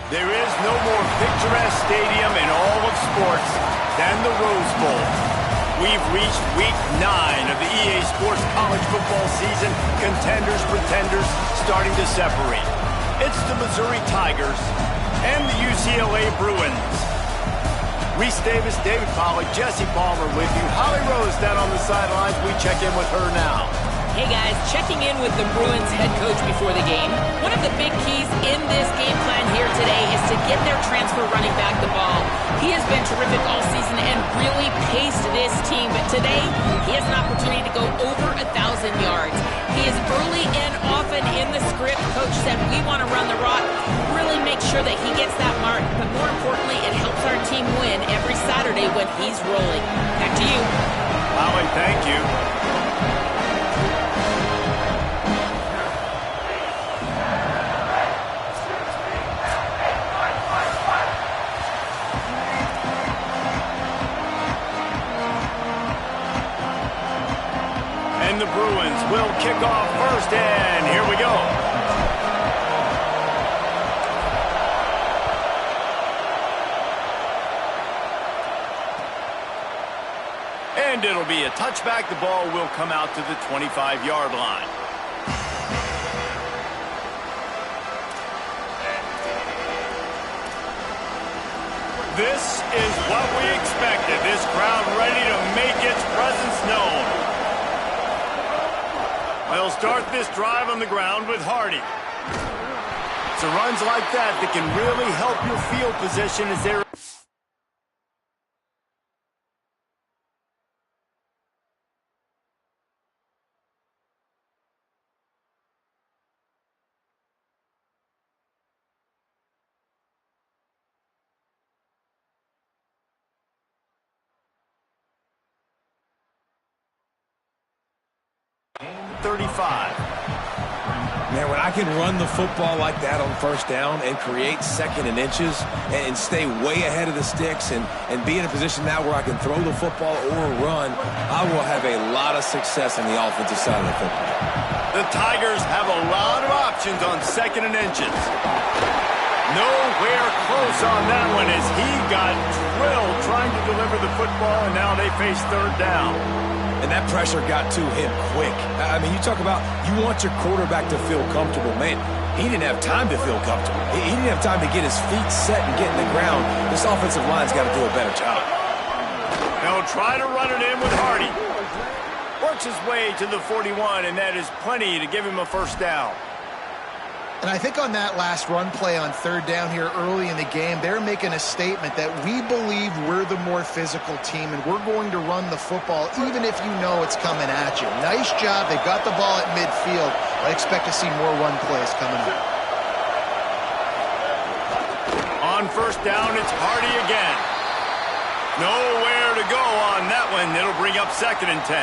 There is no more picturesque stadium in all of sports than the Rose Bowl. We've reached week 9 of the EA Sports college football season. Contenders, pretenders, starting to separate. It's the Missouri Tigers and the UCLA Bruins. Reese Davis, David Pollack, Jesse Palmer with you. Holly Rose down on the sidelines. We check in with her now. Hey guys, checking in with the Bruins head coach before the game. One of the big keys in this game plan here today is to get their transfer running back the ball. He has been terrific all season and really paced this team, but today he has an opportunity to go over 1,000 yards. He is early and often in the script. Coach said we want to run the rock, really make sure that he gets that mark, but more importantly, it helps our team win every Saturday when he's rolling. Back to you. Holly, thank you. And the Bruins will kick off first, and here we go. And it'll be a touchback. The ball will come out to the 25-yard line. This is what we expected. This crowd ready to make its presence known. They'll start this drive on the ground with Hardy. It's runs like that can really help your field position as they're... Game 35. Man, when I can run the football like that on first down and create second and inches and stay way ahead of the sticks and be in a position now where I can throw the football or run, I will have a lot of success on the offensive side of the football. The Tigers have a lot of options on second and inches. Nowhere close on that one as he got drilled trying to deliver the football, and now they face third down. And that pressure got to him quick. I mean, you talk about you want your quarterback to feel comfortable. Man, he didn't have time to feel comfortable. He didn't have time to get his feet set and get in the ground. This offensive line's got to do a better job. They'll try to run it in with Hardy. Works his way to the 41, and that is plenty to give him a first down. And I think on that last run play on third down here early in the game, they're making a statement that we believe we're the more physical team and we're going to run the football even if you know it's coming at you. Nice job. They've got the ball at midfield. I expect to see more run plays coming up. On first down, it's Hardy again. Nowhere to go on that one. It'll bring up second and 10.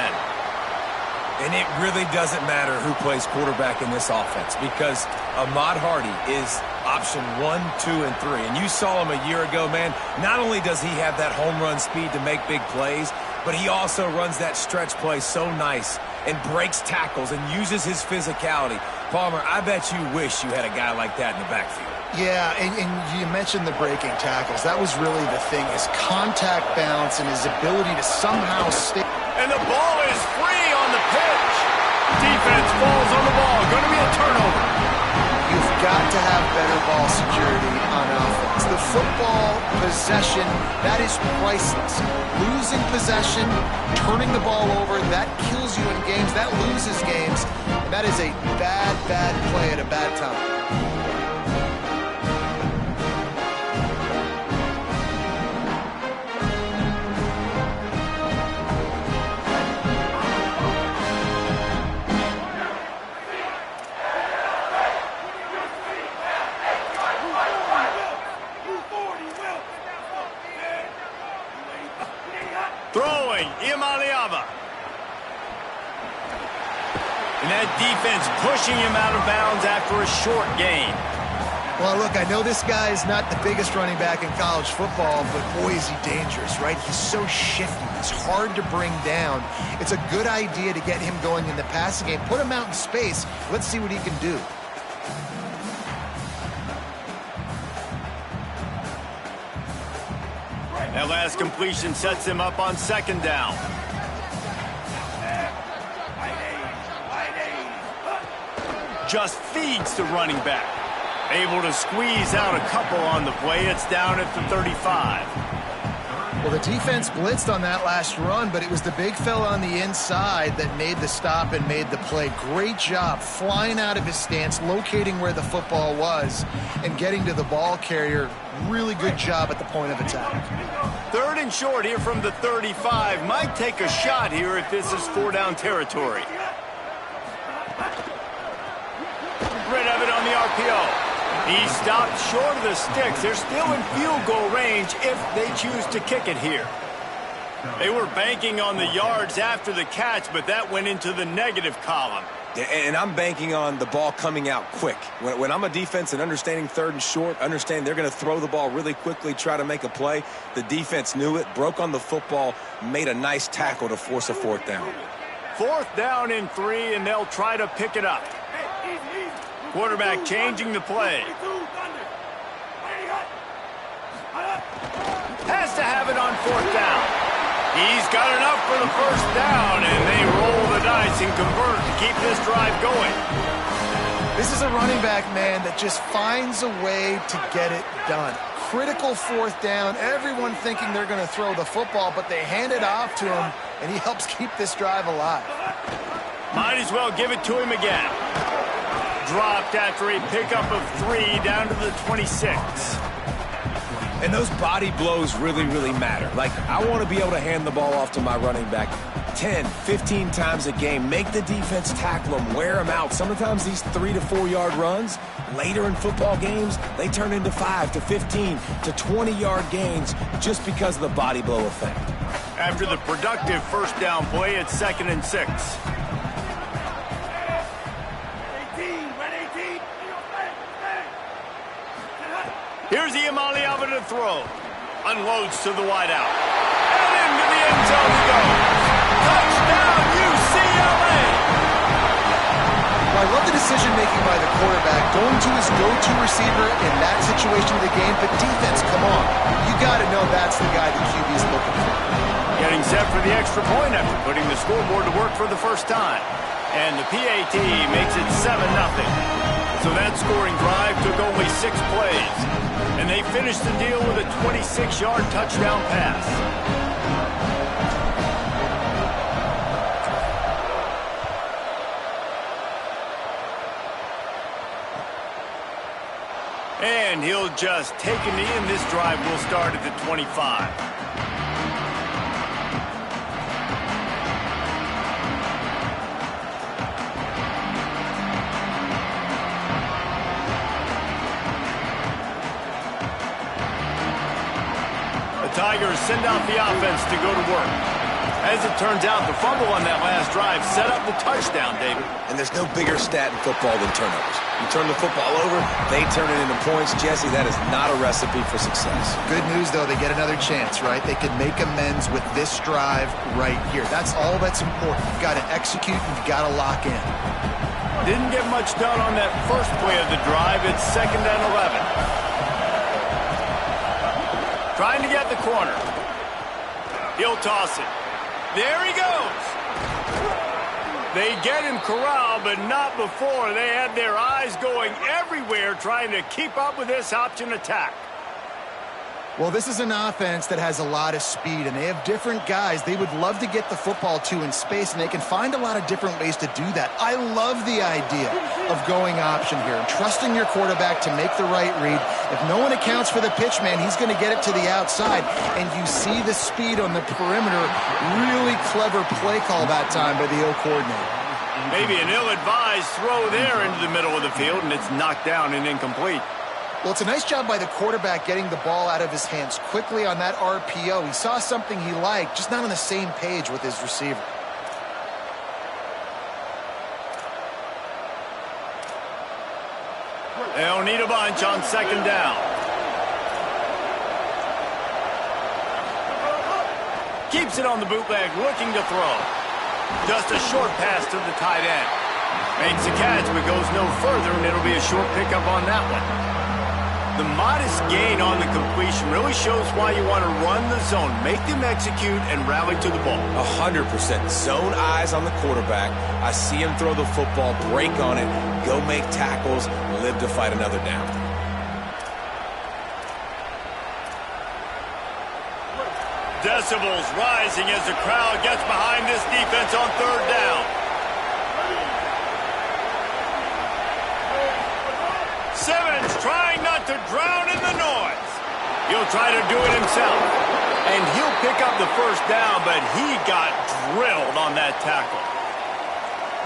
And it really doesn't matter who plays quarterback in this offense because Ahmad Hardy is option 1, 2, and 3. And you saw him a year ago, man. Not only does he have that home run speed to make big plays, but he also runs that stretch play so nice and breaks tackles and uses his physicality. Palmer, I bet you wish you had a guy like that in the backfield. Yeah, and you mentioned the breaking tackles. That was really the thing, his contact balance and his ability to somehow stay. And the ball is free on the pitch. Defense falls on the ball. Going to be a turnover. You've got to have better ball security on offense. The football possession, that is priceless. Losing possession, turning the ball over, that kills you in games. That loses games. And that is a bad, bad play at a bad time. Throwing, Imaliava. And that defense pushing him out of bounds after a short gain. Well, look, I know this guy is not the biggest running back in college football, but boy, is he dangerous, right? He's so shifty. He's hard to bring down. It's a good idea to get him going in the passing game. Put him out in space. Let's see what he can do. That last completion sets him up on second down. Just feeds the running back. Able to squeeze out a couple on the play. It's down at the 35. Well, the defense blitzed on that last run, but it was the big fella on the inside that made the stop and made the play. Great job flying out of his stance, locating where the football was, and getting to the ball carrier. Really good job at the point of attack. 3rd and short here from the 35. Might take a shot here if this is 4-down territory. Rid of it on the RPO. He stopped short of the sticks. They're still in field goal range if they choose to kick it here. They were banking on the yards after the catch, but that went into the negative column. And I'm banking on the ball coming out quick. When I'm a defense and understanding 3rd and short, understand they're going to throw the ball really quickly, try to make a play. The defense knew it, broke on the football, made a nice tackle to force a 4th down. 4th down and 3, and they'll try to pick it up. Quarterback changing the play. Has to have it on 4th down. He's got enough for the 1st down, and they roll the dice and convert to keep this drive going. This is a running back, man, that just finds a way to get it done. Critical 4th down. Everyone thinking they're going to throw the football, but they hand it off to him, and he helps keep this drive alive. Might as well give it to him again. Dropped after a pickup of 3 down to the 26. And those body blows really, really matter. Like, I want to be able to hand the ball off to my running back 10, 15 times a game. Make the defense tackle them, wear them out. Sometimes these 3 to 4 yard runs, later in football games, they turn into 5 to 15 to 20 yard gains just because of the body blow effect. After the productive 1st down play, it's 2nd and 6. Here's the Iamaleava to throw. Unloads to the wideout. And into the end zone he goes. Touchdown, UCLA! Well, I love the decision-making by the quarterback, going to his go-to receiver in that situation of the game. But defense, come on. You got to know that's the guy the QB is looking for. Getting set for the extra point after putting the scoreboard to work for the 1st time. And the PAT makes it 7-0. So that scoring drive took only 6 plays. And they finished the deal with a 26-yard touchdown pass. And he'll just take a knee, and this drive will start at the 25. Tigers send out the offense to go to work. As it turns out, the fumble on that last drive set up the touchdown, David. And there's no bigger stat in football than turnovers. You turn the football over, they turn it into points. Jesse, that is not a recipe for success. Good news, though, they get another chance, right? They can make amends with this drive right here. That's all that's important. You've got to execute, you've got to lock in. Didn't get much done on that first play of the drive. It's 2nd and 11. Trying to get the corner. He'll toss it. There he goes. They get him corralled, but not before. They had their eyes going everywhere trying to keep up with this option attack. Well, this is an offense that has a lot of speed, and they have different guys they would love to get the football to in space, and they can find a lot of different ways to do that. I love the idea of going option here and trusting your quarterback to make the right read. If no one accounts for the pitch man, he's going to get it to the outside, and you see the speed on the perimeter. Really clever play call that time by the O coordinator. Maybe an ill-advised throw there into the middle of the field, and it's knocked down and incomplete. Well, it's a nice job by the quarterback getting the ball out of his hands quickly on that RPO. He saw something he liked, just not on the same page with his receiver. They'll need a bunch on 2nd down. Keeps it on the bootleg, looking to throw. Just a short pass to the tight end. Makes a catch, but goes no further, and it'll be a short pickup on that one. The modest gain on the completion really shows why you want to run the zone, make them execute, and rally to the ball. 100%. Zone eyes on the quarterback. I see him throw the football, break on it, go make tackles, live to fight another down. Decibels rising as the crowd gets behind this defense on third down. Simmons trying not to drown in the noise. He'll try to do it himself. And he'll pick up the first down, but he got drilled on that tackle.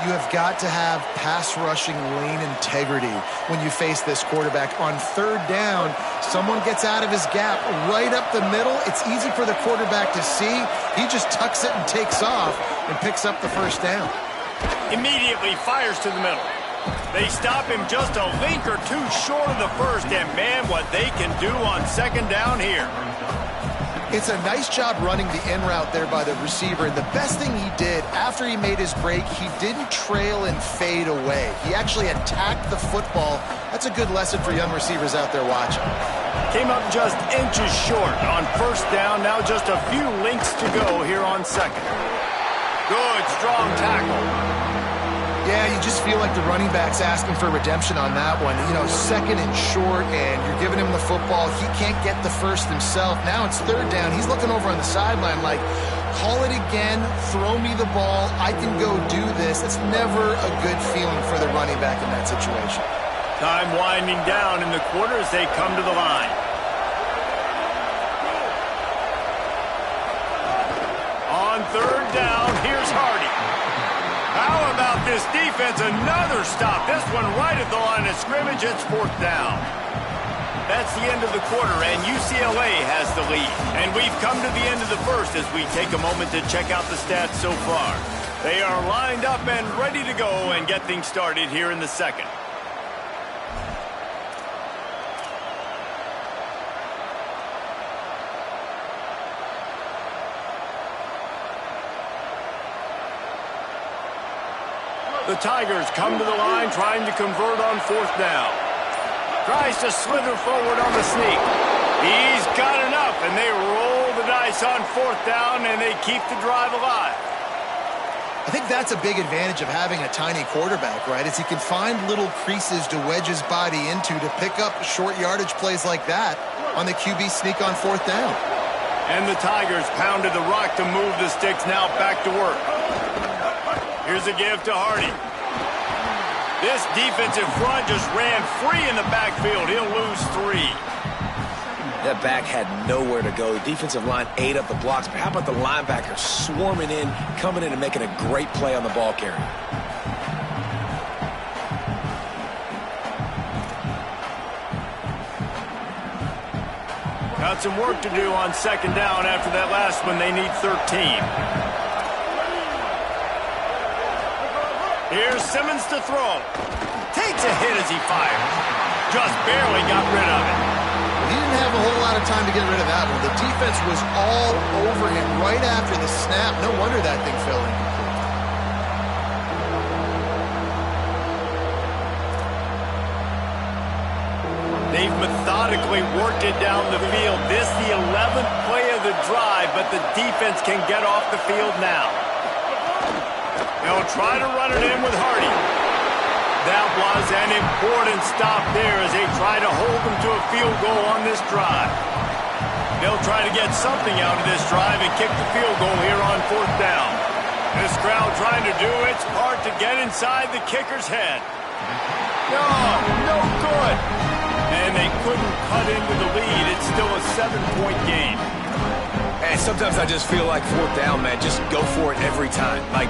You have got to have pass rushing lane integrity when you face this quarterback. On third down, someone gets out of his gap right up the middle. It's easy for the quarterback to see. He just tucks it and takes off and picks up the first down. Immediately fires to the middle. They stop him just a link or two short of the first, and man, what they can do on second down here. It's a nice job running the in route there by the receiver. And the best thing he did after he made his break, he didn't trail and fade away. He actually attacked the football. That's a good lesson for young receivers out there watching. Came up just inches short on first down. Now just a few links to go here on second. Good, strong tackle. Yeah, you just feel like the running back's asking for redemption on that one. You know, second and short, and you're giving him the football. He can't get the first himself. Now it's third down. He's looking over on the sideline like, call it again, throw me the ball, I can go do this. It's never a good feeling for the running back in that situation. Time winding down in the quarter as they come to the line. On third down, here's Hardy. How about this defense? Another stop. This one right at the line of scrimmage. It's fourth down. That's the end of the quarter, and UCLA has the lead. And we've come to the end of the first as we take a moment to check out the stats so far. They are lined up and ready to go and get things started here in the second. The Tigers come to the line trying to convert on fourth down. Tries to slither forward on the sneak. He's got enough, and they roll the dice on fourth down, and they keep the drive alive. I think that's a big advantage of having a tiny quarterback, right? Is he can find little creases to wedge his body into to pick up short yardage plays like that on the QB sneak on fourth down. And the Tigers pounded the rock to move the sticks, now back to work. Here's a give to Hardy. This defensive front just ran free in the backfield. He'll lose 3. That back had nowhere to go. The defensive line ate up the blocks, but how about the linebacker swarming in, coming in and making a great play on the ball carrier? Got some work to do on second down after that last one. They need 13. Here's Simmons to throw. Takes a hit as he fires. Just barely got rid of it. He didn't have a whole lot of time to get rid of that one. The defense was all over him right after the snap. No wonder that thing fell incomplete. They've methodically worked it down the field. This the 11th play of the drive, but the defense can get off the field now. They'll try to run it in with Hardy. That was an important stop there as they try to hold them to a field goal on this drive. They'll try to get something out of this drive and kick the field goal here on fourth down. This crowd trying to do its part to get inside the kicker's head. No good. And they couldn't cut into the lead. It's still a 7-point game. And sometimes I just feel like fourth down, man, just go for it every time. Like,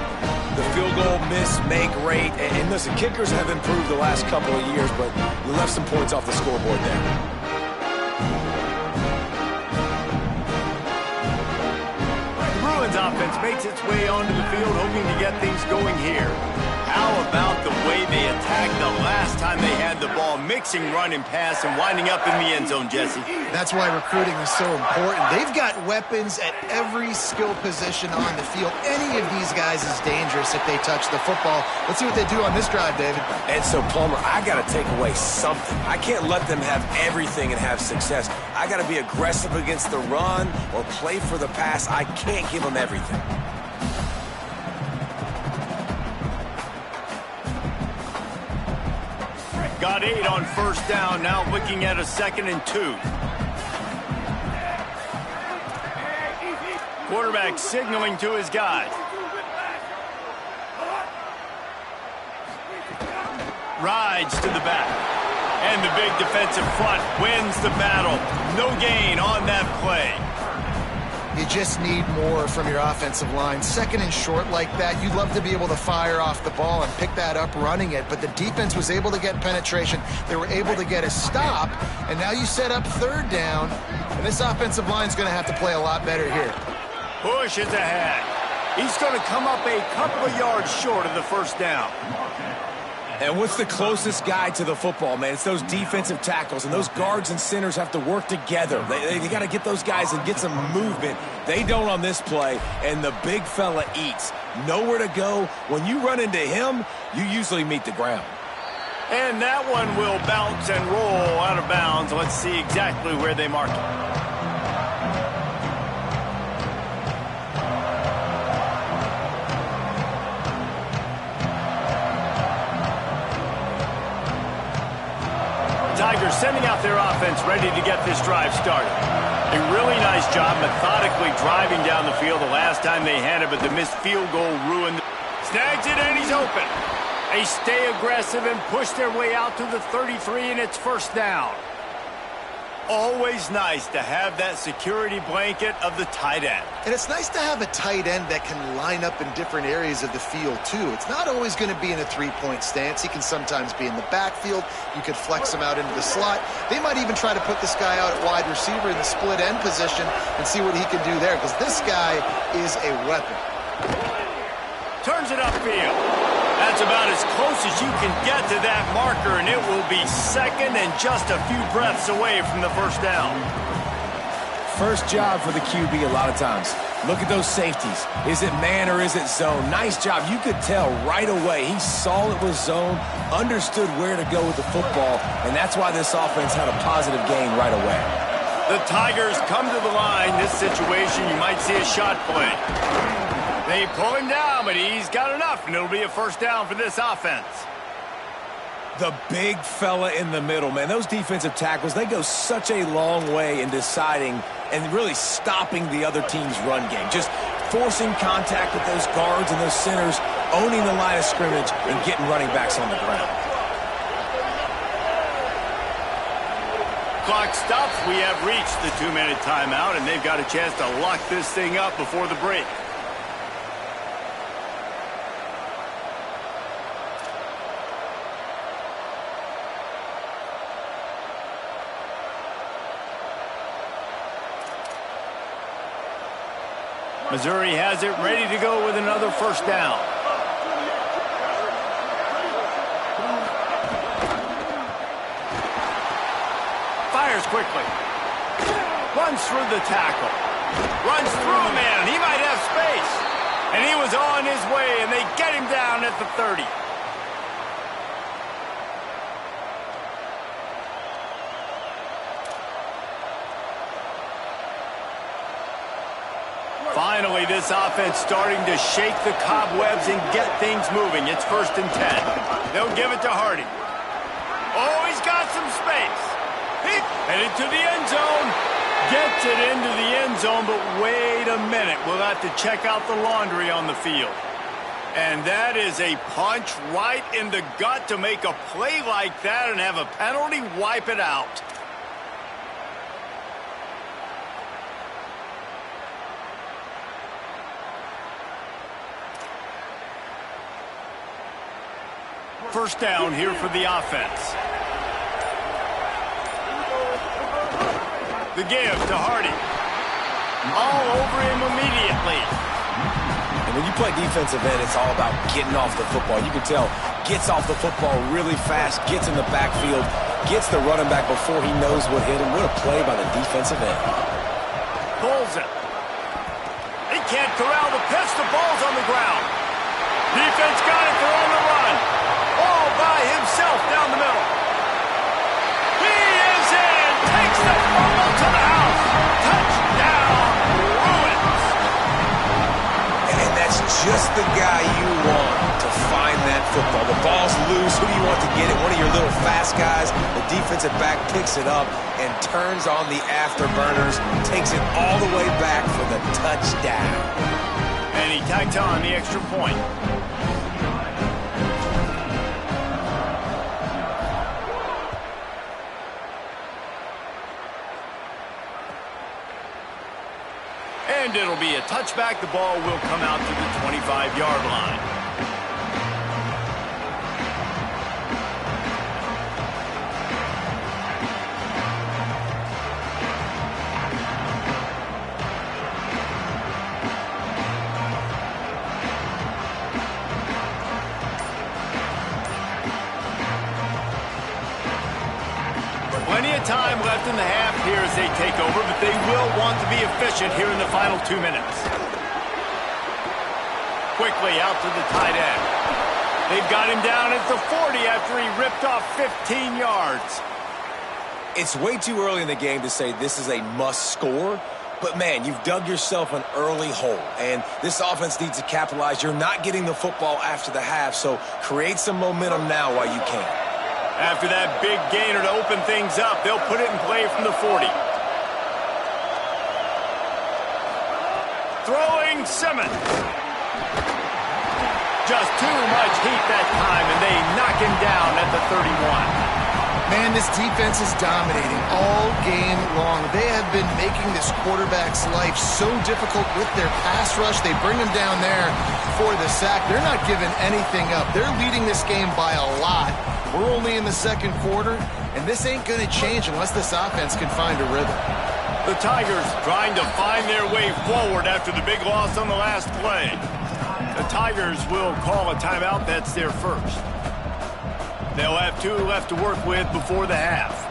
the field goal, miss, make, rate. And listen, kickers have improved the last couple of years, but you left some points off the scoreboard there. The Bruins offense makes its way onto the field, hoping to get things going here. How about the way they attacked the last time they had the ball, mixing run and pass and winding up in the end zone, Jesse? That's why recruiting is so important. They've got weapons at every skill position on the field. Any of these guys is dangerous if they touch the football. Let's see what they do on this drive, David. And so, Plummer, I got to take away something. I can't let them have everything and have success. I got to be aggressive against the run or play for the pass. I can't give them everything. Got 8 on first down, now looking at a 2nd and 2. Quarterback signaling to his guys. Rides to the back. And the big defensive front wins the battle. No gain on that play. You just need more from your offensive line. 2nd and short like that, you'd love to be able to fire off the ball and pick that up running it, but the defense was able to get penetration. They were able to get a stop, and now you set up 3rd down, and this offensive line is going to have to play a lot better here. Push is ahead. He's going to come up a couple of yards short of the first down. And what's the closest guy to the football, man? It's those defensive tackles, and those guards and centers have to work together. They got to get those guys and get some movement. They don't on this play, and the big fella eats. Nowhere to go. When you run into him, you usually meet the ground. And that one will bounce and roll out of bounds. Let's see exactly where they mark it. Tigers sending out their offense ready to get this drive started. A really nice job methodically driving down the field the last time they had it, but the missed field goal ruined. Snags it and he's open. They stay aggressive and push their way out to the 33, and it's first down. Always nice to have that security blanket of the tight end. And it's nice to have a tight end that can line up in different areas of the field, too. It's not always going to be in a three-point stance. He can sometimes be in the backfield. You could flex him out into the slot. They might even try to put this guy out at wide receiver in the split end position and see what he can do there, because this guy is a weapon. Turns it upfield. That's about as close as you can get to that marker, and it will be 2nd and just a few breaths away from the first down. First job for the QB a lot of times. Look at those safeties. Is it man or is it zone? Nice job. You could tell right away. He saw it was zone, understood where to go with the football, and that's why this offense had a positive gain right away. The Tigers come to the line. This situation, you might see a shot play. They pull him down, but he's got enough, and it'll be a first down for this offense. The big fella in the middle, man. Those defensive tackles, they go such a long way in deciding and really stopping the other team's run game. Just forcing contact with those guards and those centers, owning the line of scrimmage, and getting running backs on the ground. Clock stops. We have reached the 2-minute timeout, and they've got a chance to lock this thing up before the break. Missouri has it ready to go with another first down. Fires quickly. Runs through the tackle. Runs through a man. He might have space. And he was on his way, and they get him down at the 30. Finally, this offense starting to shake the cobwebs and get things moving. It's 1st and 10. They'll give it to Hardy. Oh, he's got some space. Headed to the end zone. Gets it into the end zone, but wait a minute. We'll have to check out the laundry on the field. And that is a punch right in the gut to make a play like that and have a penalty wipe it out. First down here for the offense. The give to Hardy. All over him immediately. And when you play defensive end, it's all about getting off the football. You can tell, gets off the football really fast, gets in the backfield, gets the running back before he knows what hit him. What a play by the defensive end. Pulls it. He can't corral the pitch. The ball's on the ground. Defense got it. They're on the run. All by himself down the middle. He is in. Takes the fumble to the house. Touchdown, Bruins. And that's just the guy you want to find that football. The ball's loose. Who do you want to get it? One of your little fast guys. The defensive back picks it up and turns on the afterburners. Takes it all the way back for the touchdown. And he tacked on the extra point. And it'll be a touchback. The ball will come out to the 25-yard line. Plenty of time left in the half here as they take over, but they will want to be efficient here in the final 2 minutes. Quickly out to the tight end. They've got him down at the 40 after he ripped off 15 yards. It's way too early in the game to say this is a must score, but man, you've dug yourself an early hole, and this offense needs to capitalize. You're not getting the football after the half, so create some momentum now while you can. After that big gainer to open things up, they'll put it in play from the 40. Throwing Simmons. Just too much heat that time, and they knock him down at the 31. Man, this defense is dominating all game long. They have been making this quarterback's life so difficult with their pass rush. They bring him down there for the sack. They're not giving anything up. They're leading this game by a lot. We're only in the second quarter, and this ain't going to change unless this offense can find a rhythm. The Tigers trying to find their way forward after the big loss on the last play. The Tigers will call a timeout. That's their first. They'll have 2 left to work with before the half.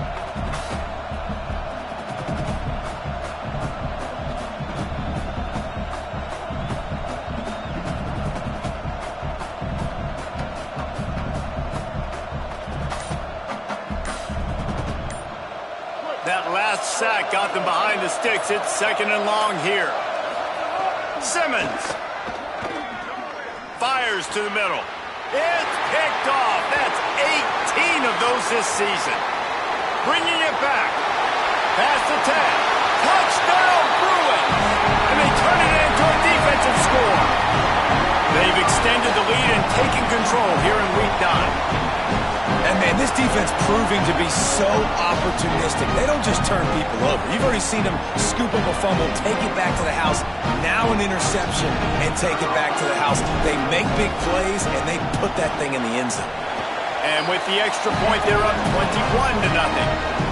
That last sack got them behind the sticks. It's second and long here. Simmons fires to the middle. It's picked off. That's 18 of those this season. Bringing it back. Past the 10. Touchdown, Bruins. And they turn it into a defensive score. They've extended the lead and taken control here in Week 9. And, man, this defense proving to be so opportunistic. They don't just turn people over. You've already seen them scoop up a fumble, take it back to the house, now an interception, and take it back to the house. They make big plays, and they put that thing in the end zone. And with the extra point, they're up 21-0.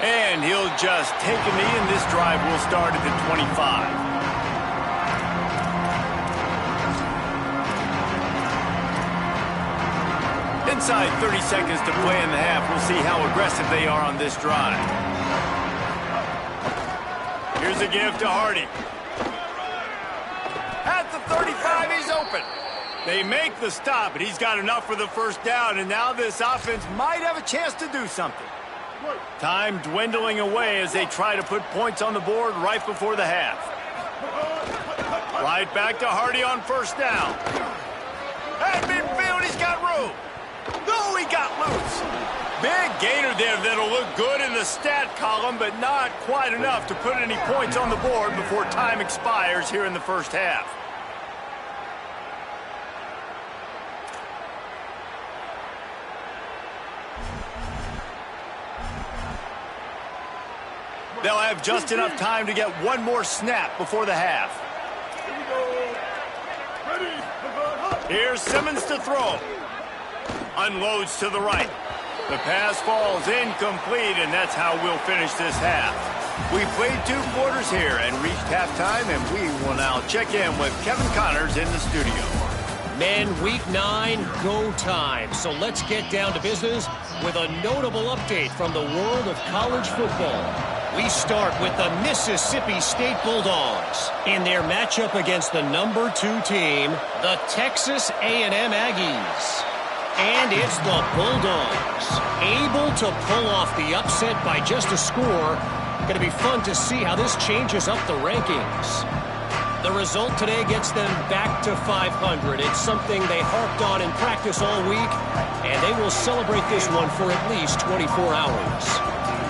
And he'll just take a knee, and this drive will start at the 25. Inside 30 seconds to play in the half. We'll see how aggressive they are on this drive. Here's a give to Hardy. At the 35, he's open. They make the stop, but he's got enough for the first down, and now this offense might have a chance to do something. Time dwindling away as they try to put points on the board right before the half. Right back to Hardy on first down. At midfield, he's got room. No, he got loose. Big gainer there that'll look good in the stat column, but not quite enough to put any points on the board before time expires here in the first half. They'll have just enough time to get one more snap before the half. Here's Simmons to throw. Unloads to the right. The pass falls incomplete, and that's how we'll finish this half. We played 2 quarters here and reached halftime, and we will now check in with Kevin Connors in the studio. Men, week 9, go time. So let's get down to business with a notable update from the world of college football. We start with the Mississippi State Bulldogs in their matchup against the number 2 team, the Texas A&M Aggies. And it's the Bulldogs, able to pull off the upset by just a score. Going to be fun to see how this changes up the rankings. The result today gets them back to 500. It's something they harped on in practice all week, and they will celebrate this one for at least 24 hours.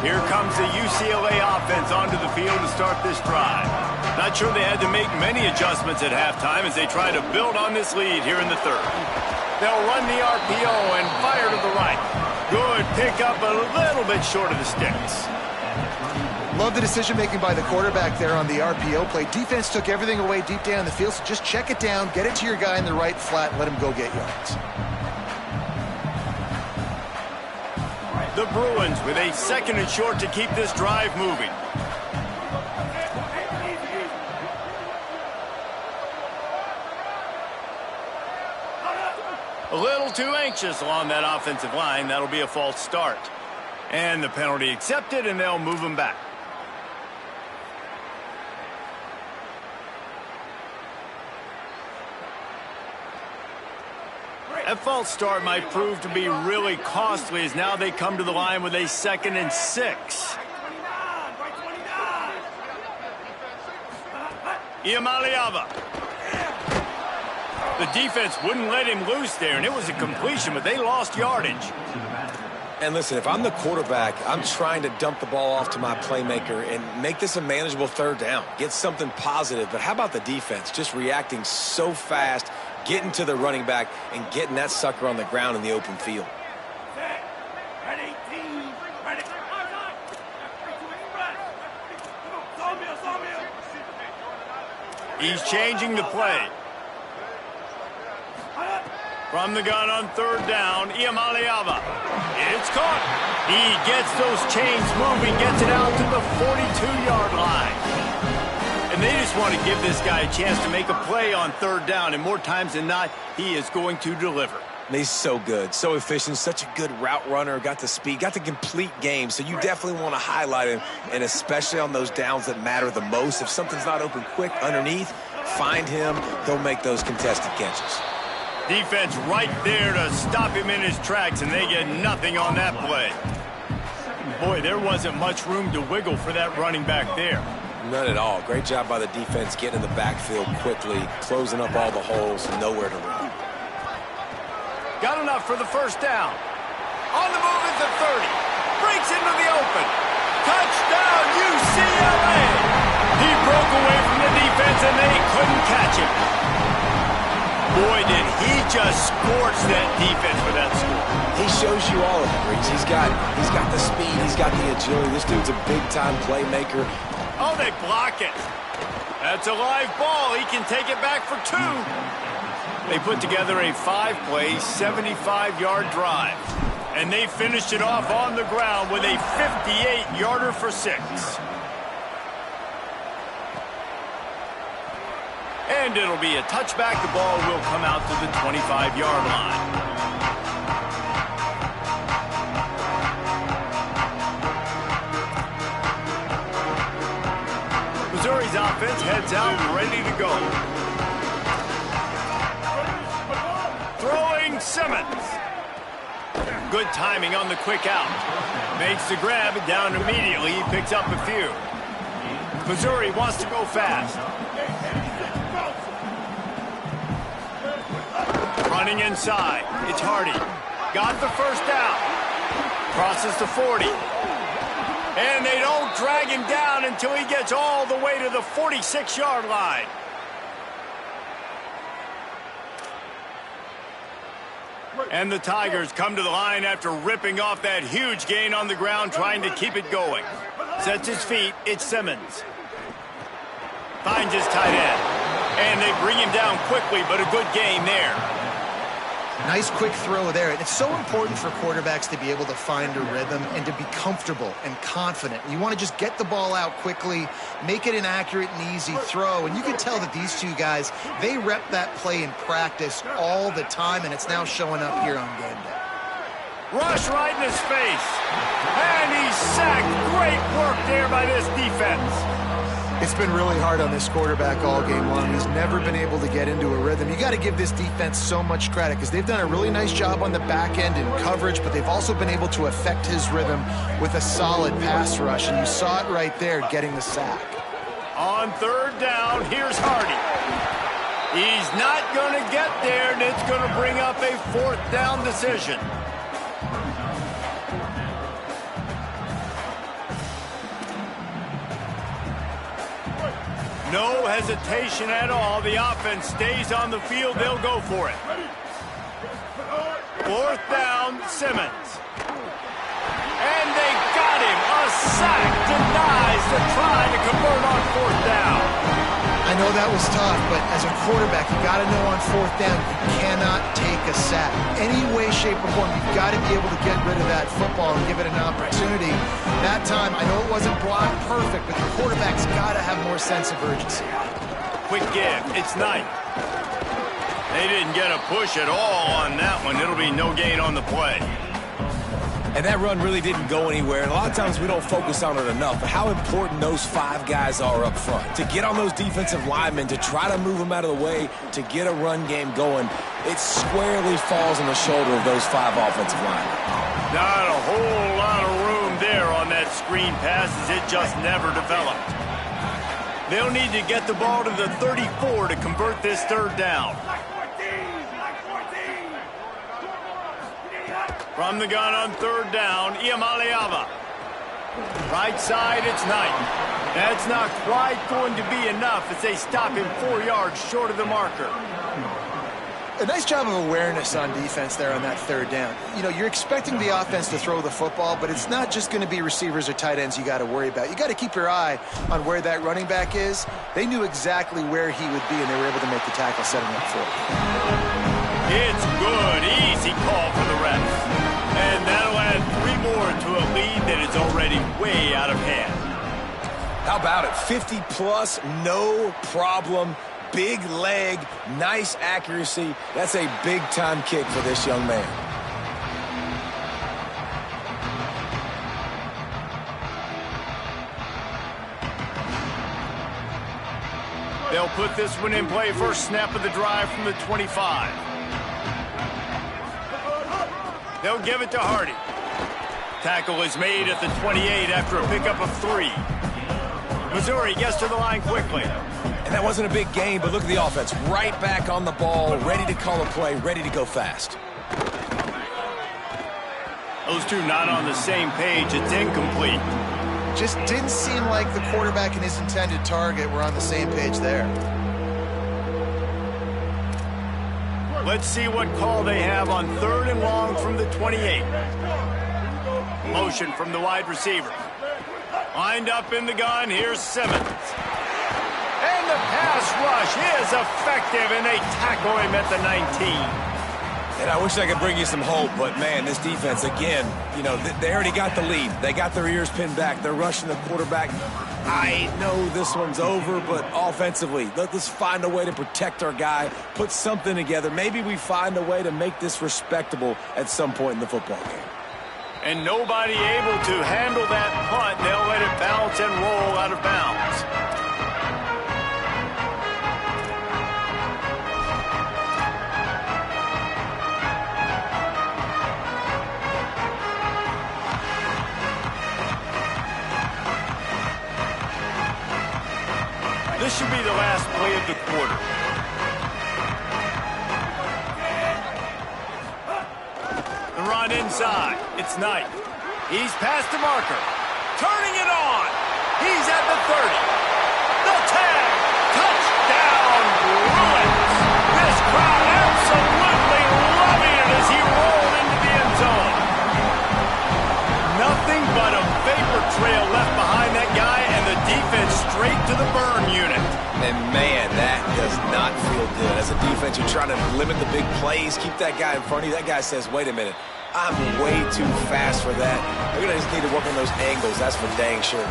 Here comes the UCLA offense onto the field to start this drive. Not sure they had to make many adjustments at halftime as they try to build on this lead here in the third. They'll run the RPO and fire to the right. Good pickup, a little bit short of the sticks. Love the decision-making by the quarterback there on the RPO play. Defense took everything away deep down in the field, so just check it down, get it to your guy in the right flat, and let him go get yards. The Bruins with a 2nd and short to keep this drive moving. A little too anxious along that offensive line. That'll be a false start. And the penalty accepted, and they'll move him back. That false start might prove to be really costly as now they come to the line with a 2nd and 6. Iamaleava. The defense wouldn't let him loose there, and it was a completion, but they lost yardage. And listen, if I'm the quarterback, I'm trying to dump the ball off to my playmaker and make this a manageable 3rd down. Get something positive. But how about the defense? Just reacting so fast, getting to the running back, and getting that sucker on the ground in the open field. He's changing the play. From the gun on 3rd down, Iamaleava. It's caught. He gets those chains moving, gets it out to the 42-yard line. And they just want to give this guy a chance to make a play on 3rd down, and more times than not, he is going to deliver. He's so good, so efficient, such a good route runner, got the speed, got the complete game, so you definitely want to highlight him, and especially on those downs that matter the most. If something's not open quick underneath, find him, he'll make those contested catches. Defense right there to stop him in his tracks, and they get nothing on that play. Boy, there wasn't much room to wiggle for that running back there. None at all. Great job by the defense getting in the backfield quickly, closing up all the holes, nowhere to run. Got enough for the 1st down. On the move at the 30. Breaks into the open. Touchdown, UCLA! He broke away from the defense, and they couldn't catch him. Boy, did he just scorch that defense with that score. He shows you all of it, Reese. He's got the speed, he's got the agility. This dude's a big-time playmaker. Oh, they block it. That's a live ball. He can take it back for 2. They put together a 5-play, 75-yard drive. And they finished it off on the ground with a 58-yarder for 6. And it'll be a touchback. The ball will come out to the 25-yard line. Missouri's offense heads out ready to go. Throwing Simmons. Good timing on the quick out. Makes the grab down immediately. He picks up a few. Missouri wants to go fast. Running inside. It's Hardy. Got the 1st down. Crosses the 40. And they don't drag him down until he gets all the way to the 46-yard line. And the Tigers come to the line after ripping off that huge gain on the ground, trying to keep it going. Sets his feet. It's Simmons. Finds his tight end. And they bring him down quickly, but a good gain there. Nice quick throw there. And it's so important for quarterbacks to be able to find a rhythm and to be comfortable and confident. You want to just get the ball out quickly, make it an accurate and easy throw. And you can tell that these two guys, they rep that play in practice all the time, and it's now showing up here on game day. Rush right in his face. And he's sacked. Great work there by this defense. It's been really hard on this quarterback all game long. He's never been able to get into a rhythm. You got to give this defense so much credit because they've done a really nice job on the back end in coverage, but they've also been able to affect his rhythm with a solid pass rush, and you saw it right there getting the sack. On third down, here's Hardy. He's not going to get there, and it's going to bring up a fourth down decision. No hesitation at all. The offense stays on the field. They'll go for it. Fourth down, Simmons. And they got him. A sack denies the try to convert on fourth down. I know that was tough, but as a quarterback, you got to know on fourth down, you cannot take a sack. Any way, shape, or form, you've got to be able to get rid of that football and give it an opportunity. That time, I know it wasn't blocked perfect, but the quarterback's got to have more sense of urgency. Quick give. It's Knight. They didn't get a push at all on that one. It'll be no gain on the play. And that run really didn't go anywhere. And a lot of times we don't focus on it enough, but how important those five guys are up front. To get on those defensive linemen, to try to move them out of the way, to get a run game going, it squarely falls on the shoulder of those five offensive linemen. Not a whole lot of room there on that screen pass as it just never developed. They'll need to get the ball to the 34 to convert this third down. From the gun on third down, Iamaleava. Right side, it's Knight. That's not quite going to be enough as they stop him 4 yards short of the marker. A nice job of awareness on defense there on that third down. You know, you're expecting the offense to throw the football, but it's not just going to be receivers or tight ends you got to worry about. You got to keep your eye on where that running back is. They knew exactly where he would be, and they were able to make the tackle, setting up for it. It's good. Easy call for the refs. And that'll add 3 more to a lead that is already way out of hand. How about it? 50-plus, no problem. Big leg, nice accuracy. That's a big-time kick for this young man. They'll put this one in play. First snap of the drive from the 25. They'll give it to Hardy. Tackle is made at the 28 after a pickup of 3. Missouri gets to the line quickly. And that wasn't a big gain, but look at the offense. Right back on the ball, ready to call a play, ready to go fast. Those two not on the same page. It's incomplete. Just didn't seem like the quarterback and his intended target were on the same page there. Let's see what call they have on third and long from the 28. Motion from the wide receiver. Lined up in the gun. Here's Simmons. And the pass rush is effective, and they tackle him at the 19. And I wish I could bring you some hope, but, man, this defense, again, you know, they already got the lead. They got their ears pinned back. They're rushing the quarterback. I know this one's over, but offensively, let's find a way to protect our guy, put something together. Maybe we find a way to make this respectable at some point in the football game. And nobody able to handle that punt. They'll let it bounce and roll out of bounds. This should be the last play of the quarter. The run inside. It's Knight. He's past the marker. Turning it on. He's at the 30. The tag. Touchdown, Bruins. This crowd absolutely loving it as he rolled into the end zone. Nothing but a vapor trail left behind trying to limit the big plays, keep that guy in front of you. That guy says, wait a minute, I'm way too fast for that. We're going to just need to work on those angles. That's for dang sure.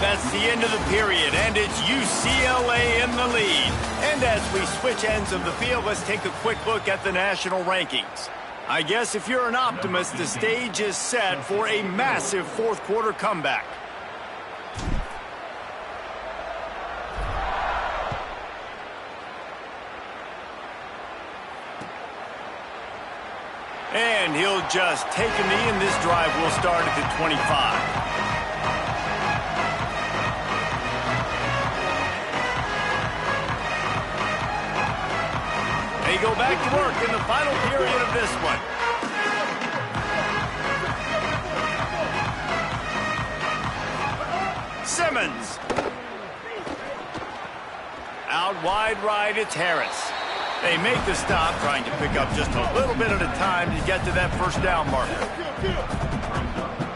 That's the end of the period, and it's UCLA in the lead. And as we switch ends of the field, let's take a quick look at the national rankings. I guess if you're an optimist, the stage is set for a massive fourth quarter comeback. And he'll just take a knee, and this drive will start at the 25. They go back to work in the final period of this one. Simmons. Out wide right, it's Harris. They make the stop, trying to pick up just a little bit at a time to get to that first down marker.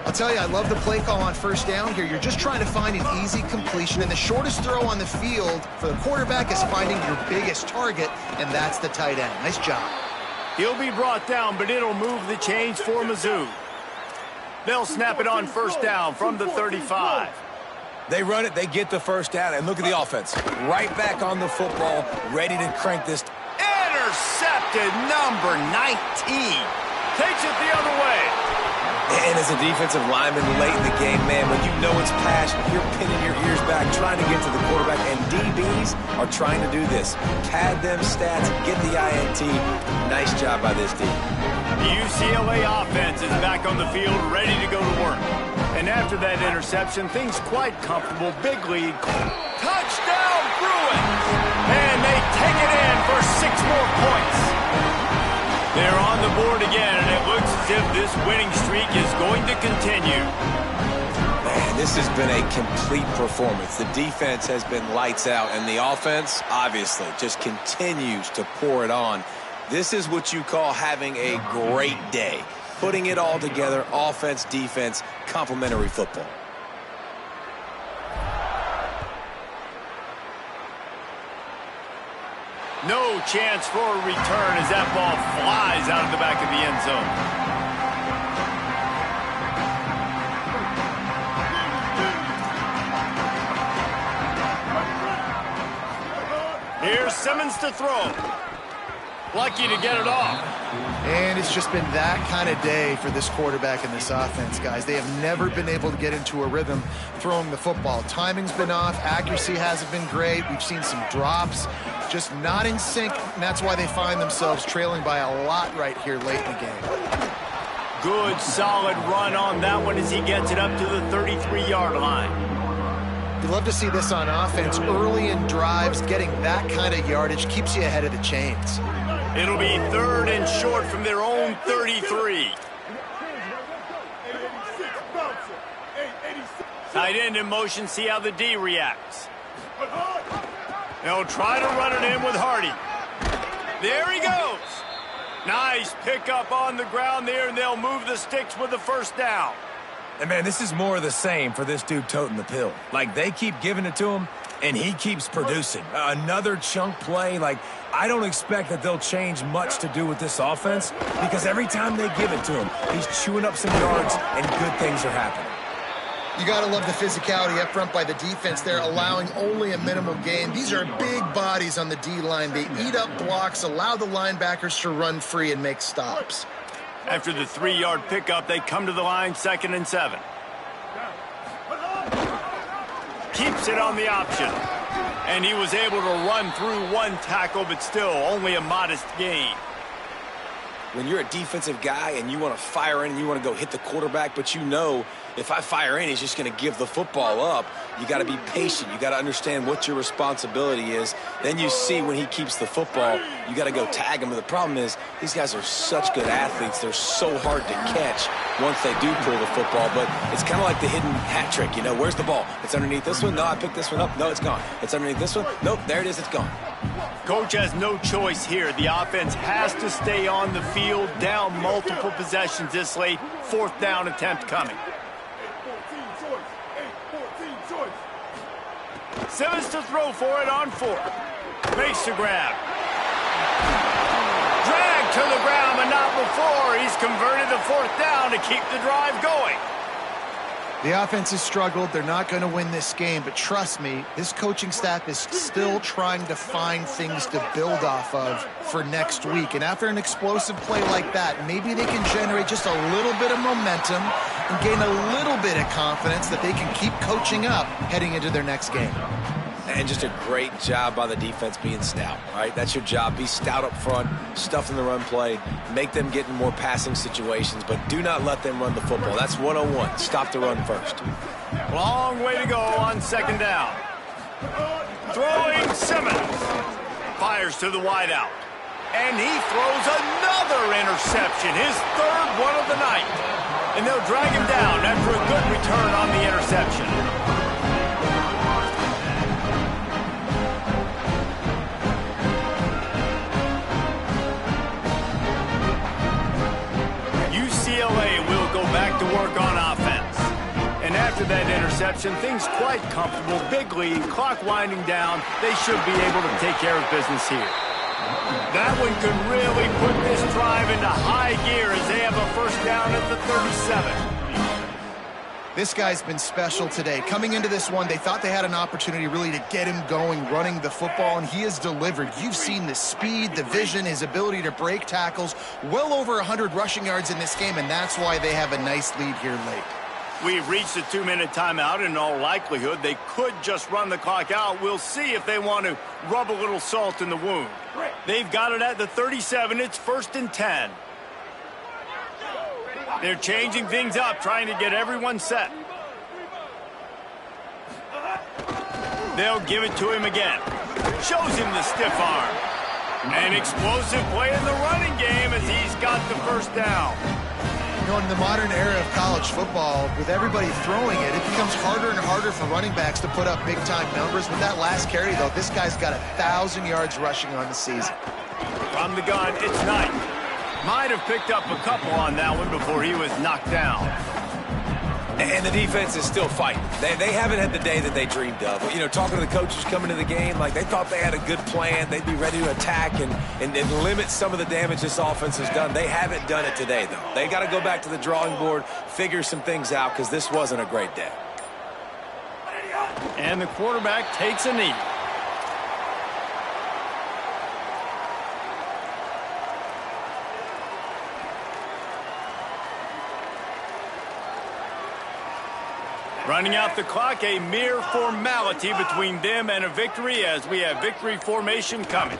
I'll tell you, I love the play call on first down here. You're just trying to find an easy completion, and the shortest throw on the field for the quarterback is finding your biggest target, and that's the tight end. Nice job. He'll be brought down, but it'll move the chains for Mizzou. They'll snap it on first down from the 35. They run it, they get the first down, and look at the offense. Right back on the football, ready to crank this. Intercepted, number 19. Takes it the other way. And as a defensive lineman late in the game, man, when you know it's pass, you're pinning your ears back, trying to get to the quarterback, and DBs are trying to do this. Pad them stats, get the INT. Nice job by this D. The UCLA offense is back on the field, ready to go to work. And after that interception, things quite comfortable. Big lead. Touchdown, Bruins! And they take it in for 6 more points. They're on the board again, and it looks as if this winning streak is going to continue. Man, this has been a complete performance. The defense has been lights out, and the offense, obviously, just continues to pour it on. This is what you call having a great day. Putting it all together, offense, defense, complementary football. No chance for a return as that ball flies out of the back of the end zone. Here's Simmons to throw. Lucky to get it off. And it's just been that kind of day for this quarterback and this offense, guys. They have never been able to get into a rhythm throwing the football. Timing's been off. Accuracy hasn't been great. We've seen some drops. Just not in sync, and that's why they find themselves trailing by a lot right here late in the game. Good, solid run on that one as he gets it up to the 33-yard line. You love to see this on offense. Early in drives, getting that kind of yardage keeps you ahead of the chains. It'll be 3rd and short from their own 33. Tight end in motion, see how the D reacts. They'll try to run it in with Hardy. There he goes. Nice pickup on the ground there, and they'll move the sticks with the first down. And, man, this is more of the same for this dude toting the pill. Like, they keep giving it to him, and he keeps producing. Another chunk play. Like, I don't expect that they'll change much to do with this offense because every time they give it to him, he's chewing up some yards, and good things are happening. You got to love the physicality up front by the defense there, allowing only a minimum gain. These are big bodies on the D-line. They eat up blocks, allow the linebackers to run free and make stops. After the 3-yard pickup, they come to the line, 2nd and 7. Keeps it on the option. And he was able to run through one tackle, but still only a modest gain. When you're a defensive guy and you want to fire in and you want to go hit the quarterback, but you know if I fire in, he's just going to give the football up. You got to be patient. You got to understand what your responsibility is. Then you see when he keeps the football, you got to go tag him. But the problem is these guys are such good athletes. They're so hard to catch once they do pull the football. But it's kind of like the hidden hat trick. You know, where's the ball? It's underneath this one. No, I picked this one up. No, it's gone. It's underneath this one. Nope, there it is. It's gone. Coach has no choice here. The offense has to stay on the field, down multiple possessions this late. 4th down attempt coming. Simmons to throw for it on 4th. Makes the grab. to the ground, but not before. He's converted the 4th down to keep the drive going. The offense has struggled. They're not going to win this game, but trust me, this coaching staff is still trying to find things to build off of for next week. And after an explosive play like that, maybe they can generate just a little bit of momentum and gain a little bit of confidence that they can keep coaching up heading into their next game. And just a great job by the defense being stout, right? That's your job. Be stout up front, stuff in the run play, make them get in more passing situations, but do not let them run the football. That's 101. Stop the run first. Long way to go on 2nd down. Throwing Simmons. Fires to the wideout. And he throws another interception, his 3rd one of the night. And they'll drag him down after a good return on the interception. UCLA will go back to work on offense. And after that interception, things quite comfortable. Big lead, clock winding down. They should be able to take care of business here. That one could really put this drive into high gear as they have a 1st down at the 37. This guy's been special today. Coming into this one, they thought they had an opportunity really to get him going, running the football, and he has delivered. You've seen the speed, the vision, his ability to break tackles. Well over 100 rushing yards in this game, and that's why they have a nice lead here late. We've reached a 2-minute timeout. In all likelihood, they could just run the clock out. We'll see if they want to rub a little salt in the wound. They've got it at the 37. It's 1st and 10. They're changing things up, trying to get everyone set. They'll give it to him again. Shows him the stiff arm. An explosive play in the running game as he's got the 1st down. You know, in the modern era of college football, with everybody throwing it, it becomes harder and harder for running backs to put up big-time numbers. With that last carry, though, this guy's got 1,000 yards rushing on the season. From the gun, it's Knight. Might have picked up a couple on that one before he was knocked down. And the defense is still fighting. They haven't had the day that they dreamed of. You know, talking to the coaches coming to the game, like they thought they had a good plan. They'd be ready to attack and limit some of the damage this offense has done. They haven't done it today, though. They got to go back to the drawing board, figure some things out, because this wasn't a great day. And the quarterback takes a knee. Running out the clock, a mere formality between them and a victory as we have victory formation coming.